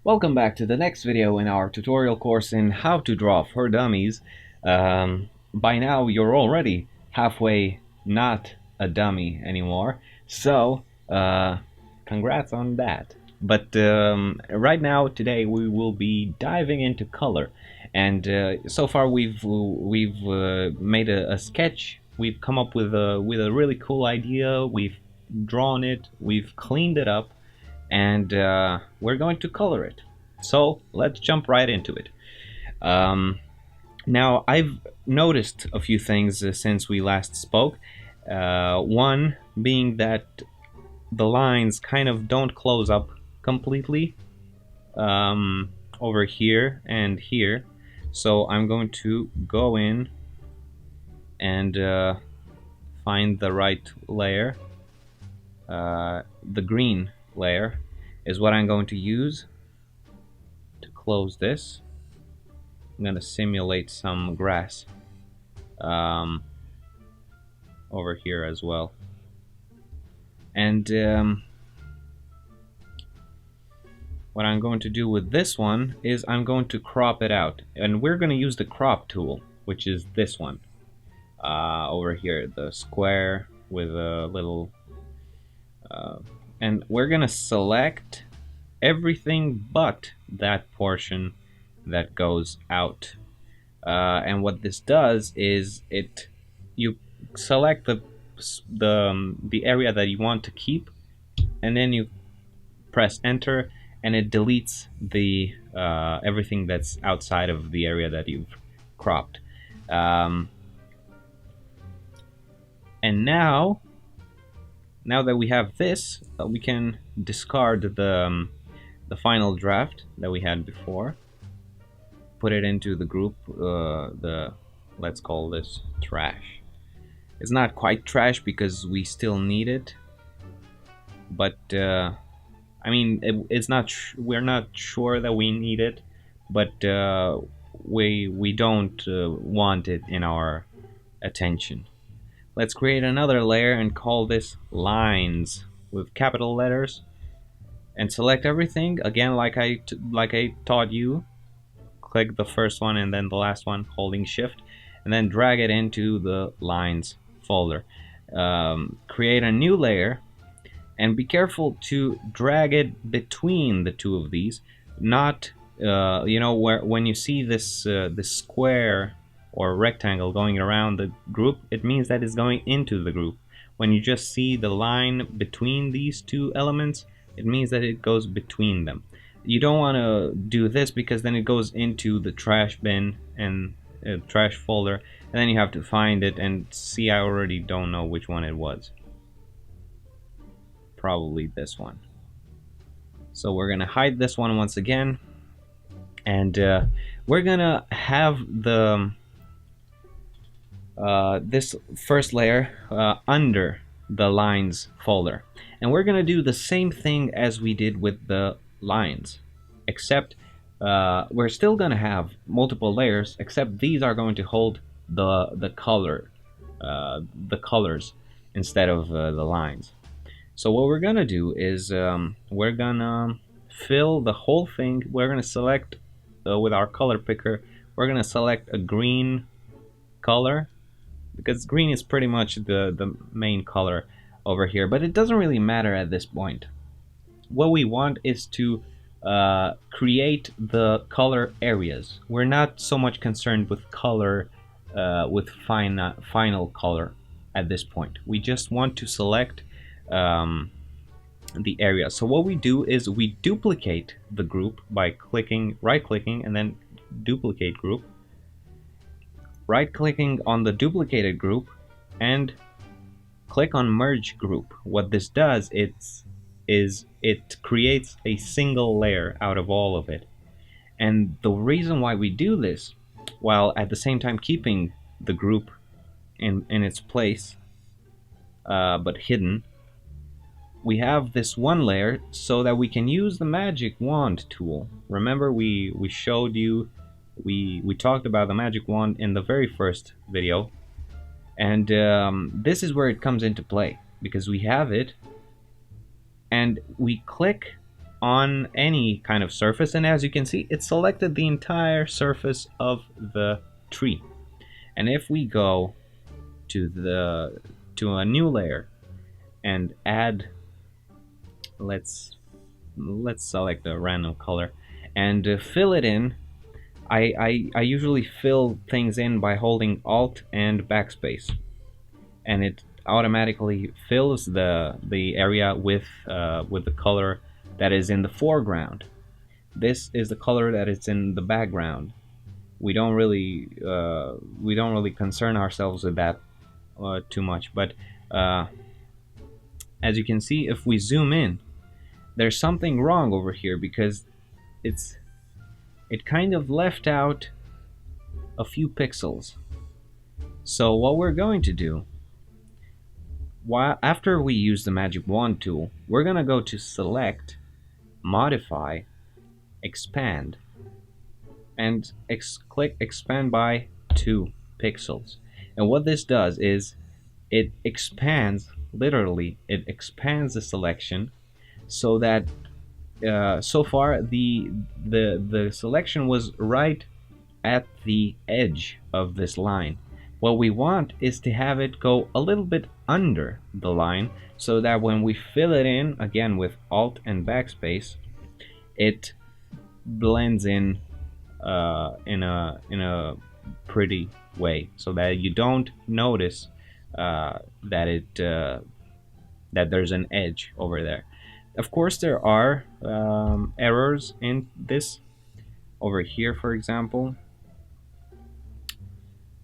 Welcome back to the next video in our tutorial course in how to draw for dummies. By now you're already halfway not a dummy anymore, so congrats on that. But right now, today, we will be diving into color, and so far we've made a sketch. We've come up with a really cool idea. We've drawn it. We've cleaned it up, and we're going to color it. So let's jump right into it. Now, I've noticed a few things since we last spoke. One being that the lines kind of don't close up completely over here and here. So I'm going to go in and find the right layer. The green layer is what I'm going to use to close this. I'm going to simulate some grass over here as well. And what I'm going to do with this one is I'm going to crop it out. And we're going to use the crop tool, which is this one over here, the square with a little... and we're going to select everything but that portion that goes out. And what this does is you select the area that you want to keep, and then you press enter, and it deletes the everything that's outside of the area that you've cropped. And now that we have this, we can discard the final draft that we had before. Put it into the group. Let's call this trash. It's not quite trash because we still need it, but I mean, it's not. We're not sure that we need it, but we don't want it in our attention. Let's create another layer and call this lines with capital letters, and select everything again like I taught you. Click the first one and then the last one, holding shift, and then drag it into the lines folder. Create a new layer, and be careful to drag it between the two of these. Not you know, when you see this this square or rectangle going around the group, it means that it's going into the group. When you just see the line between these two elements, it means that it goes between them. You don't want to do this because then it goes into the trash bin and trash folder, and then you have to find it and see. I already don't know which one it was. Probably this one. So we're gonna hide this one once again, and we're gonna have the this first layer under the lines folder, and we're gonna do the same thing as we did with the lines, except we're still gonna have multiple layers, except these are going to hold the colors instead of the lines. So what we're gonna do is we're gonna fill the whole thing. We're gonna select with our color picker, we're gonna select a green color, because green is pretty much the main color over here, but it doesn't really matter at this point. What we want is to create the color areas. We're not so much concerned with color, with final color at this point. We just want to select the area. So what we do is we duplicate the group by right-clicking, and then duplicate group. Right-clicking on the duplicated group and click on merge group. What this does is it creates a single layer out of all of it. And the reason why we do this, while at the same time keeping the group in its place, but hidden, we have this one layer so that we can use the magic wand tool. Remember, we showed you, we talked about the magic wand in the very first video, and this is where it comes into play, because we have it and we click on any kind of surface, and as you can see, it selected the entire surface of the tree. And if we go to a new layer and add, let's select a random color and fill it in. I usually fill things in by holding Alt and backspace, and it automatically fills the area with the color that is in the foreground. This is the color that is in the background. We don't really concern ourselves with that too much, but as you can see, if we zoom in, there's something wrong over here because it kind of left out a few pixels. So what we're going to do, after we use the magic wand tool, we're gonna go to select, modify, expand, and click expand by 2 pixels. And what this does is it expands, literally it expands the selection, so that so far the selection was right at the edge of this line. What we want is to have it go a little bit under the line, so that when we fill it in again with Alt and backspace, it blends in a pretty way, so that you don't notice that there's an edge over there. Of course, there are errors in this. Over here, for example,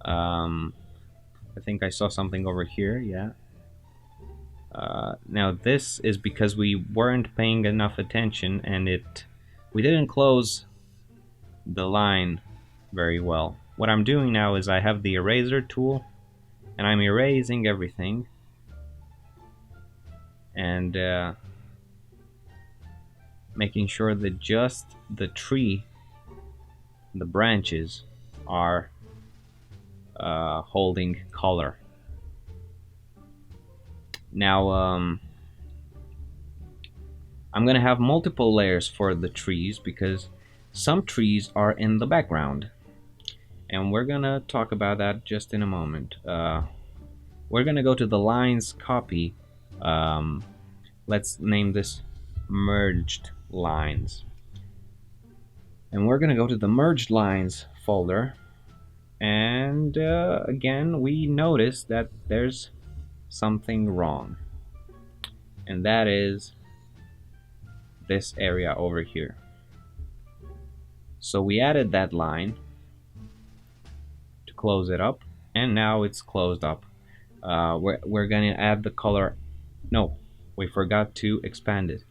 I think I saw something over here. Yeah. Now this is because we weren't paying enough attention, and we didn't close the line very well. What I'm doing now is I have the eraser tool, and I'm erasing everything, and making sure that just the tree, the branches, are holding color. Now I'm gonna have multiple layers for the trees because some trees are in the background, and we're gonna talk about that just in a moment. We're gonna go to the lines copy. Let's name this merged lines, and we're gonna go to the merged lines folder, and again we notice that there's something wrong, and that is this area over here. So we added that line to close it up, and now it's closed up. We're gonna add the color. No, we forgot to expand it.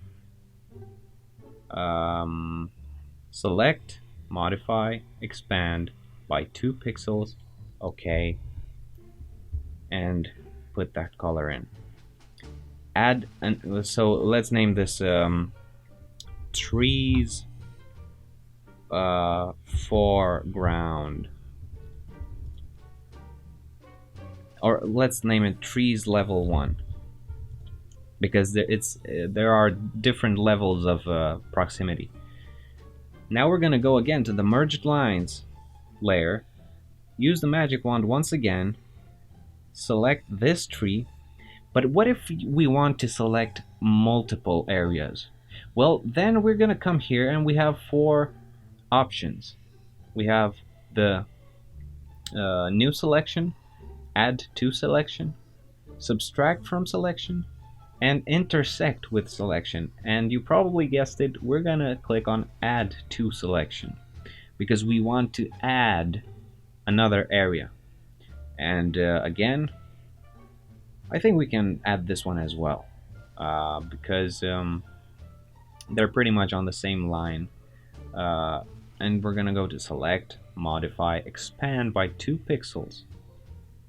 Select, modify, expand by 2 pixels. Okay, and put that color in. Add, and so let's name this trees foreground, or let's name it trees level 1, because there are different levels of proximity. Now we're gonna go again to the merged lines layer, use the magic wand once again, select this tree. But what if we want to select multiple areas? Well, then we're gonna come here and we have 4 options. We have the new selection, add to selection, subtract from selection, and intersect with selection. And you probably guessed it, we're gonna click on add to selection because we want to add another area. And again, I think we can add this one as well, because they're pretty much on the same line. And we're gonna go to select, modify, expand by 2 pixels.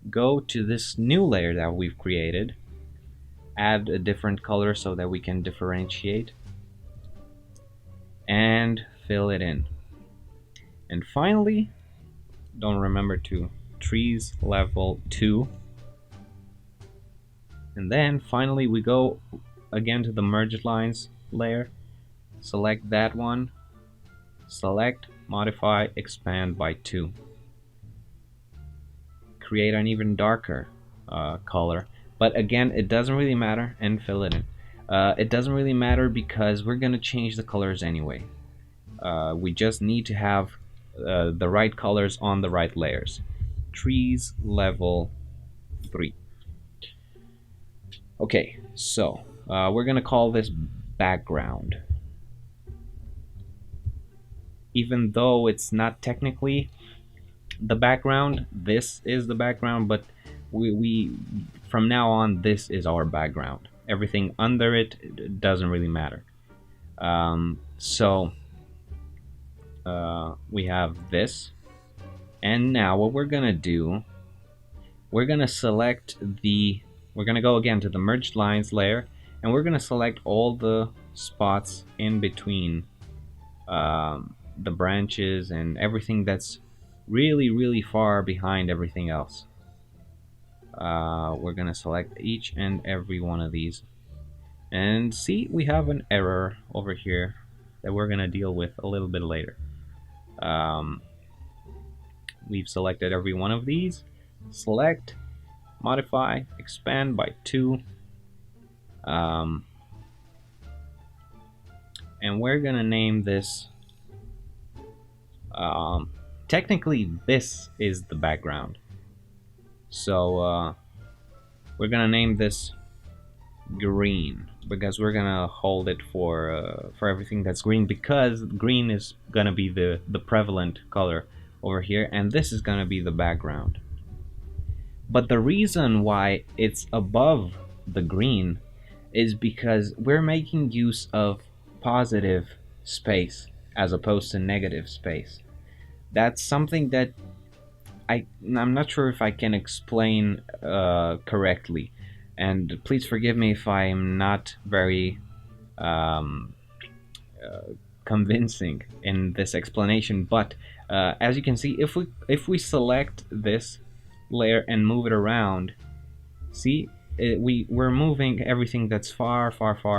Go to this new layer that we've created, add a different color so that we can differentiate, and fill it in. And finally, don't remember to trees level 2. And then finally we go again to the merged lines layer, select that one, select, modify, expand by 2. Create an even darker color, but again, it doesn't really matter, and fill it in. It doesn't really matter because we're gonna change the colors anyway. We just need to have the right colors on the right layers. Trees level 3. Okay, so we're gonna call this background. Even though it's not technically the background, this is the background, but we from now on, this is our background. Everything under it doesn't really matter. So we have this, and now what we're gonna do, we're gonna select we're gonna go again to the merged lines layer, and we're gonna select all the spots in between the branches and everything that's really far behind everything else. We're gonna select each and every one of these, and see, we have an error over here that we're gonna deal with a little bit later. We've selected every one of these. Select, modify, expand by 2, and we're gonna name this, technically this is the background, so we're gonna name this green, because we're gonna hold it for everything that's green, because green is gonna be the prevalent color over here, and this is gonna be the background. But the reason why it's above the green is because we're making use of positive space as opposed to negative space. That's something that I'm not sure if I can explain correctly, and please forgive me if I'm not very convincing in this explanation, but as you can see, if we select this layer and move it around, see, we're moving everything that's far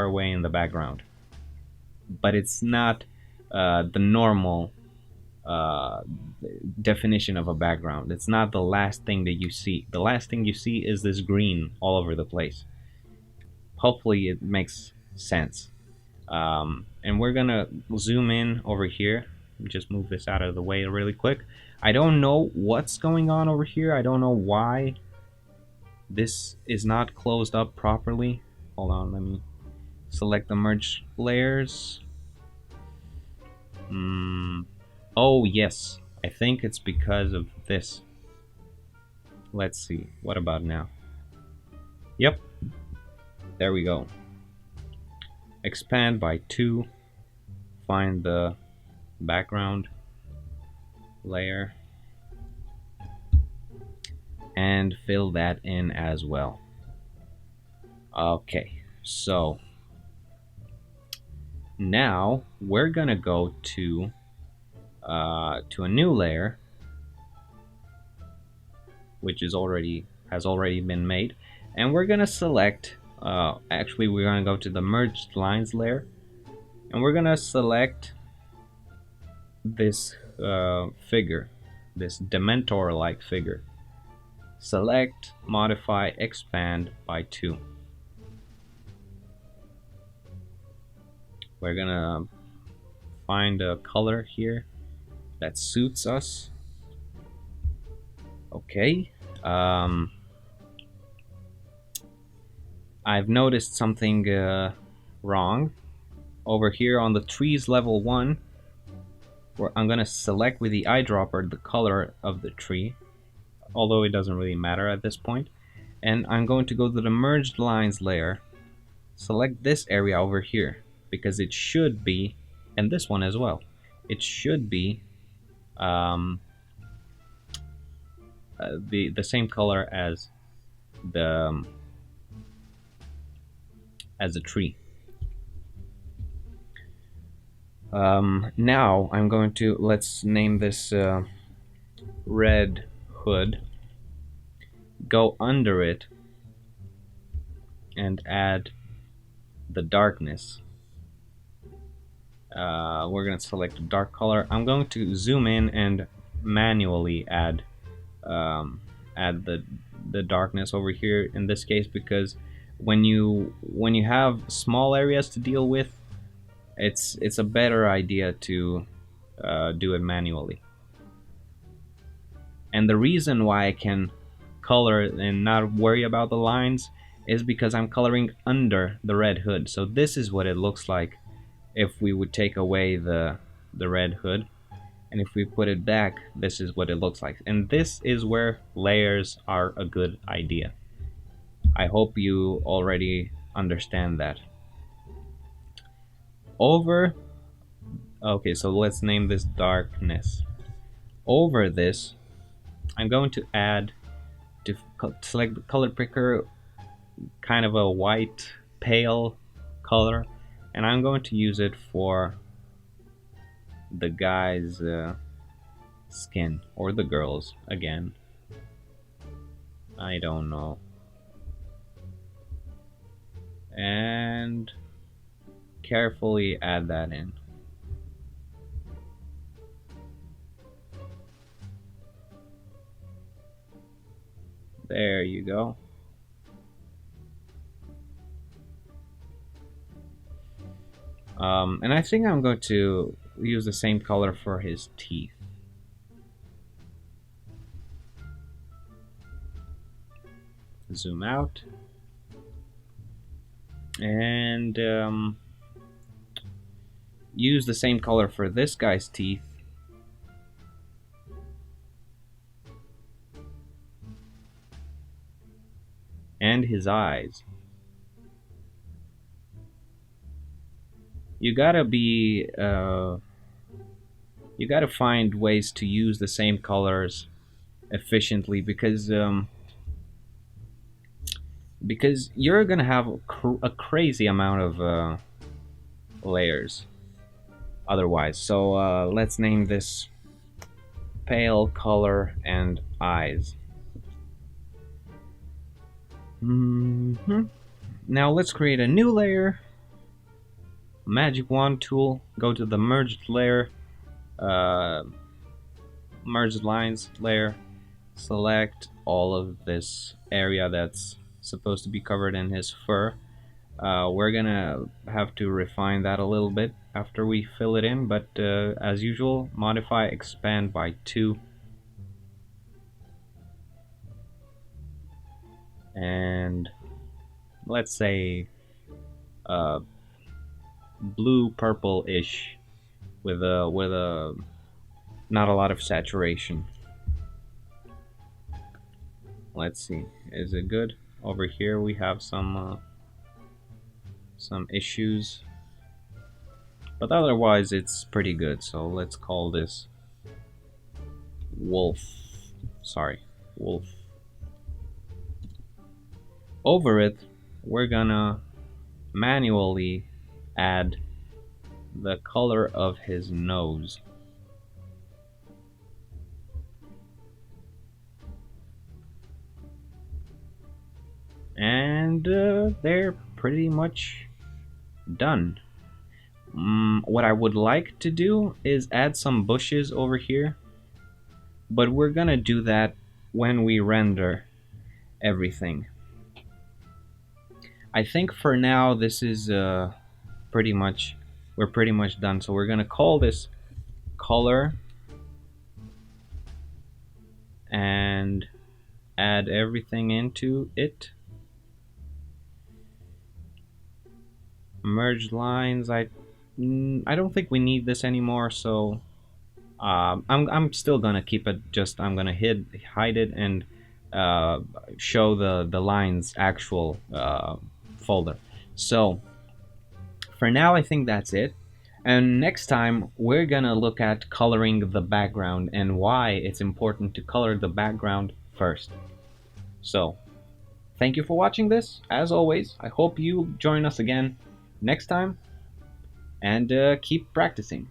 away in the background, but it's not the normal definition of a background. It's not the last thing that you see. The last thing you see is this green all over the place. Hopefully it makes sense. And we're gonna zoom in over here. Just move this out of the way really quick. I don't know what's going on over here. I don't know why this is not closed up properly. Hold on, let me select the merge layers. Oh yes, I think it's because of this. Let's see, what about now? Yep, there we go. Expand by 2, find the background layer, and fill that in as well. Okay, so now we're gonna go to a new layer, which has already been made, and we're gonna select. Actually, we're gonna go to the merged lines layer, and we're gonna select this figure, this Dementor-like figure. Select, modify, expand by 2. We're gonna find a color here that suits us. Okay. I've noticed something wrong over here on the trees level 1, where I'm gonna select with the eyedropper the color of the tree, although it doesn't really matter at this point, and I'm going to go to the merged lines layer, select this area over here, because it should be, and this one as well, it should be the same color as the tree. Now I'm going to, let's name this red hood, go under it and add the darkness. We're going to select a dark color. I'm going to zoom in and manually add add the darkness over here in this case, because when you have small areas to deal with, it's a better idea to do it manually. And the reason why I can color and not worry about the lines is because I'm coloring under the red hood. So this is what it looks like if we would take away the red hood, and if we put it back, this is what it looks like. And this is where layers are a good idea. I hope you already understand that. Okay, so let's name this darkness. Over this, I'm going to add, to select the color picker, kind of a white pale color, and I'm going to use it for the guy's skin, or the girl's, again, I don't know. And carefully add that in. There you go. And I think I'm going to use the same color for his teeth. Zoom out. And use the same color for this guy's teeth. And his eyes. You gotta be, you gotta find ways to use the same colors efficiently, because you're gonna have a crazy amount of layers otherwise. So let's name this pale color and eyes. Now let's create a new layer. Magic wand tool, go to the merged layer, merged lines layer, select all of this area that's supposed to be covered in his fur. We're gonna have to refine that a little bit after we fill it in, but as usual, modify expand by 2. And let's say blue purple-ish with a not a lot of saturation. Let's see, is it good? Over here we have some issues, but otherwise it's pretty good. So let's call this wolf. Wolf. Over it, we're gonna manually add the color of his nose. And they're pretty much done. What I would like to do is add some bushes over here, but we're gonna do that when we render everything. I think for now this is we're pretty much done. So we're gonna call this color and add everything into it. Merged lines, I don't think we need this anymore, so I'm still gonna keep it, just I'm gonna hide it and show the lines actual folder. So for now I think that's it, and next time we're gonna look at coloring the background and why it's important to color the background first. So thank you for watching this. As always, I hope you join us again next time, and keep practicing.